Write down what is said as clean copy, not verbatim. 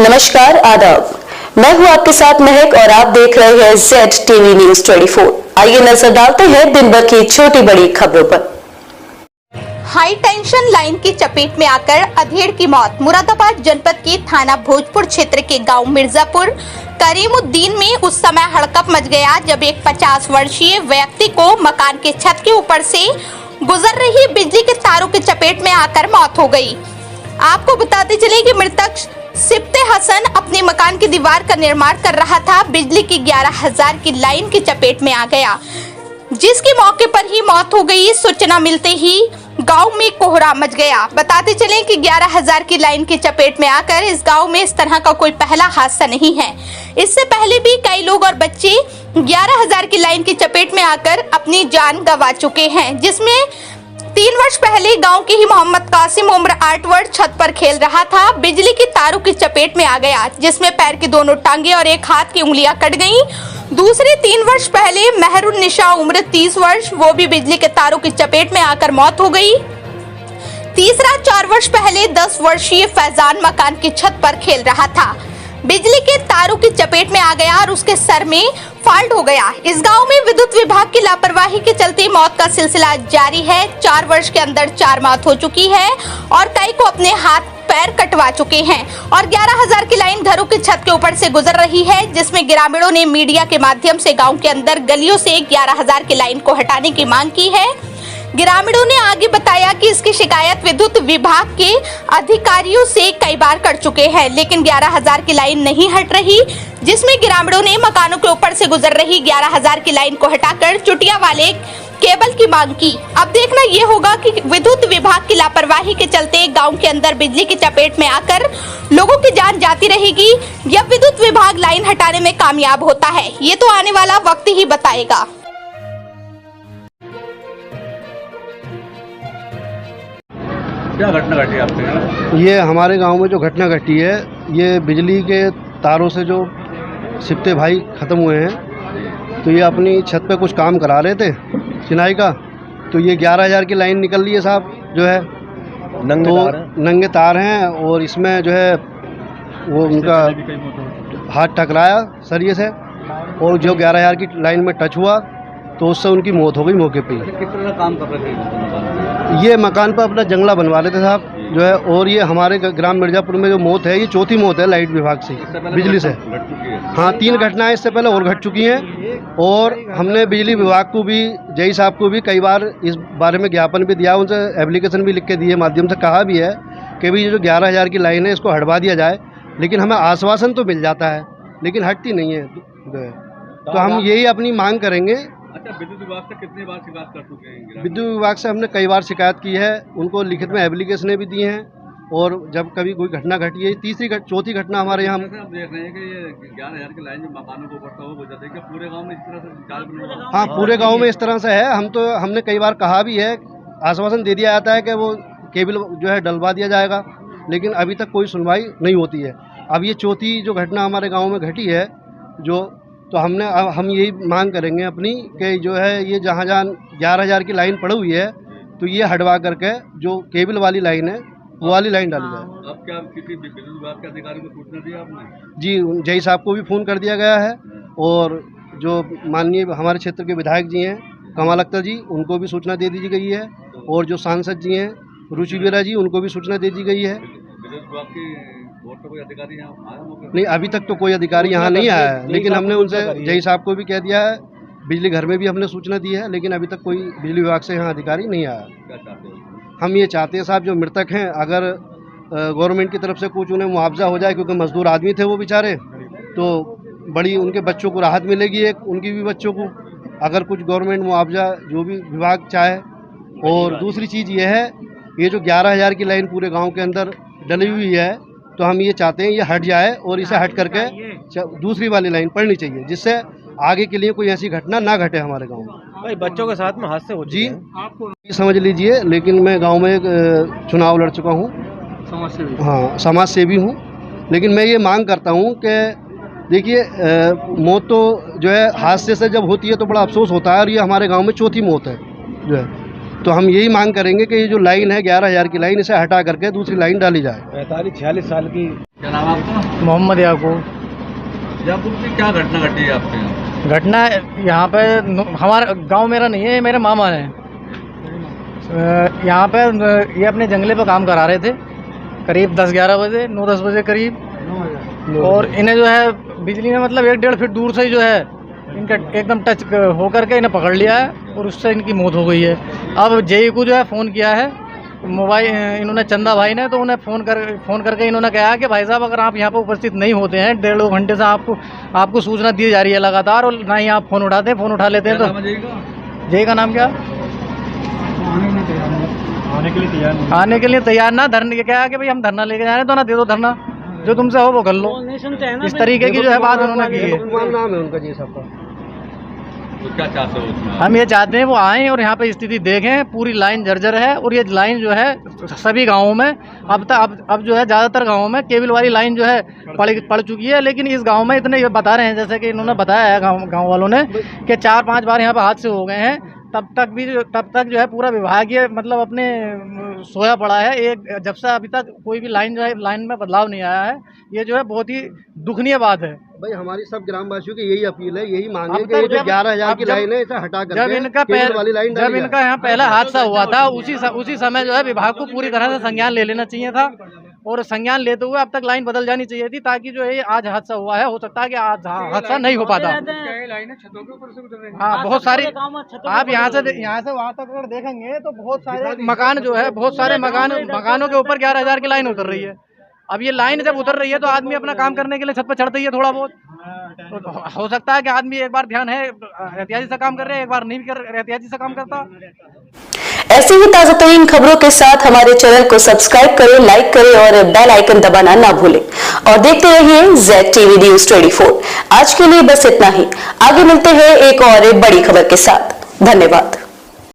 नमस्कार, आदाब। मैं हूं आपके साथ महक और आप देख रहे हैं ZTV न्यूज 24। आइए नजर डालते हैं दिन भर की छोटी बड़ी खबरों पर। हाई टेंशन लाइन की चपेट में आकर अधेड़ की मौत। मुरादाबाद जनपद के थाना भोजपुर क्षेत्र के गांव मिर्जापुर करीमुद्दीन में उस समय हड़कंप मच गया जब एक 50 वर्षीय व्यक्ति को मकान के छत के ऊपर से गुजर रही बिजली के तारों की चपेट में आकर मौत हो गई। आपको बताते चले कि मृतक सिप्ते हसन अपने मकान की दीवार का निर्माण कर रहा था। बिजली की 11,000 की लाइन की चपेट में आ गया, जिसकी मौके पर ही मौत हो गई। सूचना मिलते ही गांव में कोहराम मच गया। बताते चले कि 11,000 की लाइन की चपेट में आकर इस गांव में इस तरह का कोई पहला हादसा नहीं है। इससे पहले भी कई लोग और बच्चे 11,000 की लाइन की चपेट में आकर अपनी जान गंवा चुके हैं, जिसमें 3 वर्ष पहले गांव के ही मोहम्मद कासिम उम्र 8 वर्ष छत पर खेल रहा था। बिजली की तारों की चपेट में आ गया, जिसमें पैर की दोनों टांगे और एक हाथ की उंगलियां कट गईं। दूसरे 3 वर्ष पहले मेहरुन निशा उम्र 30 वर्ष, वो भी बिजली के तारों की चपेट में आकर मौत हो गई। तीसरा 4 वर्ष पहले 10 वर्षीय फैजान मकान की छत पर खेल रहा था, बिजली के तारों की चपेट में आ गया और उसके सर में फॉल्ट हो गया। इस गांव में विद्युत विभाग की लापरवाही के चलते मौत का सिलसिला जारी है। 4 वर्ष के अंदर 4 मौत हो चुकी है और कई को अपने हाथ पैर कटवा चुके हैं और 11,000 की लाइन घरों की छत के ऊपर से गुजर रही है, जिसमें ग्रामीणों ने मीडिया के माध्यम से गांव के अंदर गलियों से 11,000 की लाइन को हटाने की मांग की है। ग्रामीणों ने आगे बताया कि इसकी शिकायत विद्युत विभाग के अधिकारियों से कई बार कर चुके हैं, लेकिन 11,000 की लाइन नहीं हट रही, जिसमें ग्रामीणों ने मकानों के ऊपर से गुजर रही 11,000 की लाइन को हटाकर चुटिया वाले केबल की मांग की। अब देखना ये होगा कि विद्युत विभाग की लापरवाही के चलते गांव के अंदर बिजली की चपेट में आकर लोगों की जान जाती रहेगी या विद्युत विभाग लाइन हटाने में कामयाब होता है, ये तो आने वाला वक्त ही बताएगा। क्या घटना घटी आपके यहाँ? ये हमारे गांव में जो घटना घटी है, ये बिजली के तारों से जो सिप्ते भाई ख़त्म हुए हैं, तो ये अपनी छत पे कुछ काम करा रहे थे चिनाई का, तो ये 11,000 की लाइन निकल रही है साहब, जो है नंगे तार हैं और इसमें जो है वो उनका हाथ टकराया सरिये से और जो 11,000 की लाइन में टच हुआ तो उससे उनकी मौत हो गई मौके पे। कितना काम कर रहे थे? ये मकान पर अपना जंगला बनवा लेते साहब, जो है, और ये हमारे ग्राम मिर्जापुर में जो मौत है, ये चौथी मौत है लाइट विभाग से, बिजली से। हाँ, 3 घटनाएं इससे पहले और घट चुकी हैं और हमने बिजली विभाग को भी, जई साहब को भी कई बार इस बारे में ज्ञापन भी दिया, उनसे एप्लीकेशन भी लिख के दिए, माध्यम से कहा भी है कि भाई ये जो 11,000 की लाइन है इसको हटवा दिया जाए, लेकिन हमें आश्वासन तो मिल जाता है लेकिन हटती नहीं है। तो हम यही अपनी मांग करेंगे। अच्छा, विद्युत विभाग से कितनी बार शिकायत कर चुके हैं? विद्युत विभाग से हमने कई बार शिकायत की है, उनको लिखित में एप्लीकेशनें भी दी हैं और जब कभी कोई घटना घटी है, चौथी घटना हमारे यहाँ। आप देख रहे हैं कि ये 11,000 की लाइन जो मकानों को ऊपर वो गुजरती है, पूरे गांव में इस तरह से जाल बना? हाँ, पूरे गांव में इस तरह से है। हमने कई बार कहा भी है, आश्वासन दे दिया जाता है कि वो केबल जो है डलवा दिया जाएगा, लेकिन अभी तक कोई सुनवाई नहीं होती है। अब ये चौथी जो घटना हमारे गाँव में घटी है तो हम यही मांग करेंगे अपनी कि जो है ये जहाँ 11,000 की लाइन पड़ी हुई है तो ये हटवा करके जो केबल वाली लाइन है वो वाली लाइन डाली जाए। अब क्या किसी विद्युत विभाग के अधिकारी को सूचना दी आपने? जी, जय साहब को भी फ़ोन कर दिया गया है और जो माननीय हमारे क्षेत्र के विधायक जी हैं कमाल अख्तर जी, उनको भी सूचना दे दी गई है और जो सांसद जी हैं रुचि बेरा जी, उनको भी सूचना दे दी गई है। विद्युत विभाग की कोई अधिकारी यहाँ आया? नहीं, अभी तक तो कोई अधिकारी यहाँ नहीं आया है, लेकिन हमने उनसे जय साहब को भी कह दिया है, बिजली घर में भी हमने सूचना दी है, लेकिन अभी तक कोई बिजली विभाग से यहाँ अधिकारी नहीं आया। क्या चाहते हो? हम ये चाहते हैं साहब, जो मृतक हैं अगर गवर्नमेंट की तरफ से कुछ उन्हें मुआवजा हो जाए, क्योंकि मजदूर आदमी थे वो बेचारे, तो बड़ी उनके बच्चों को राहत मिलेगी, एक उनकी भी बच्चों को, अगर कुछ गवर्नमेंट मुआवजा जो भी विभाग चाहे। और दूसरी चीज़ ये है, ये जो 11,000 की लाइन पूरे गाँव के अंदर डली हुई है, तो हम ये चाहते हैं ये हट जाए और इसे हट करके दूसरी वाली लाइन पड़नी चाहिए, जिससे आगे के लिए कोई ऐसी घटना ना घटे हमारे गांव में। भाई, बच्चों के साथ में हादसे हो जी, आपको समझ लीजिए, लेकिन मैं गांव में एक चुनाव लड़ चुका हूं, समाज सेवी हूं, लेकिन मैं ये मांग करता हूं कि देखिए, मौत तो जो है हादसे से जब होती है तो बड़ा अफसोस होता है, और ये हमारे गाँव में चौथी मौत है जो है, तो हम यही मांग करेंगे कि ये जो लाइन है 11,000 की लाइन, इसे हटा करके दूसरी लाइन डाली जाए। 45-46 साल की। क्या नाम है आपका? मोहम्मद याकूब। जयपुर में क्या घटना घटी है आपके यहाँ? घटना यहाँ पे हमारा गांव मेरा नहीं है, मेरे मामा हैं। यहाँ पे ये अपने जंगले पे काम करा रहे थे करीब 10-11 बजे, 9-10 बजे करीब, और इन्हें जो है बिजली ने मतलब 1-1.5 फीट दूर से ही जो है इनका एकदम टच होकर के इन्हें पकड़ लिया है और उससे इनकी मौत हो गई है। अब जेई को जो है फ़ोन किया है मोबाइल, इन्होंने चंदा भाई ने, तो उन्हें फ़ोन करके इन्होंने कहा कि भाई साहब अगर आप यहाँ पर उपस्थित नहीं होते हैं 1.5-2 घंटे से आपको सूचना दी जा रही है लगातार, और ना ही आप फ़ोन उठाते हैं, फ़ोन उठा लेते हैं। तो जेई का नाम क्या? आने के लिए तैयार ना, धरने क्या है कि भाई हम धरना लेके जा रहे हैं, तो ना दे दो धरना, जो तुमसे हो वो कर लो। इस तरीके की जो है बात उन्होंने की है। नाम है उनका जी सबका। तो क्या चाहते हो उसमें? हम ये चाहते हैं वो आएँ और यहाँ पे स्थिति देखें। पूरी लाइन जर्जर है और ये लाइन जो है सभी गाँवों में अब जो है ज़्यादातर गाँवों में केबल वाली लाइन जो है पड़ चुकी है, लेकिन इस गांव में इतने ये बता रहे हैं, जैसे कि इन्होंने बताया है गाँव वालों ने कि 4-5 बार यहाँ पे हादसे हो गए हैं, तब तक जो है पूरा विभाग ये मतलब अपने सोया पड़ा है। जब से अभी तक कोई भी लाइन जो है लाइन में बदलाव नहीं आया है। ये जो है बहुत ही दुखनीय बात है। भाई हमारी सब ग्रामवासियों की यही अपील है, यही मांग है कि ये जो 11,000 की लाइन है इसे हटा करके जब इनका यहाँ पहला हादसा हुआ था उसी समय जो है विभाग को पूरी तरह से संज्ञान ले लेना चाहिए था, और संज्ञान लेते हुए अब तक लाइन बदल जानी चाहिए थी, ताकि जो है आज हादसा हुआ है, हो सकता है कि आज हादसा नहीं हो पाता। हाँ, बहुत सारी आप यहाँ से वहाँ तक अगर देखेंगे तो बहुत सारे मकान जो है, बहुत सारे मकानों के ऊपर 11,000 की लाइन उतर रही है। अब ये लाइन जब उतर रही है तो आदमी अपना काम करने के लिए छत पर चढ़ता ही है थोड़ा बहुत, तो हो सकता है कि आदमी एक बार ध्यान है एहतियाती से काम कर रहे हैं, एक बार नहीं एहतियाती से काम करता। ऐसी ही ताजा तरीन खबरों के साथ हमारे चैनल को सब्सक्राइब करें, लाइक करें और बेल आइकन दबाना ना भूलें, और देखते रहिए ZTV News 24। आज के लिए बस इतना ही, आगे मिलते हैं एक और बड़ी खबर के साथ। धन्यवाद।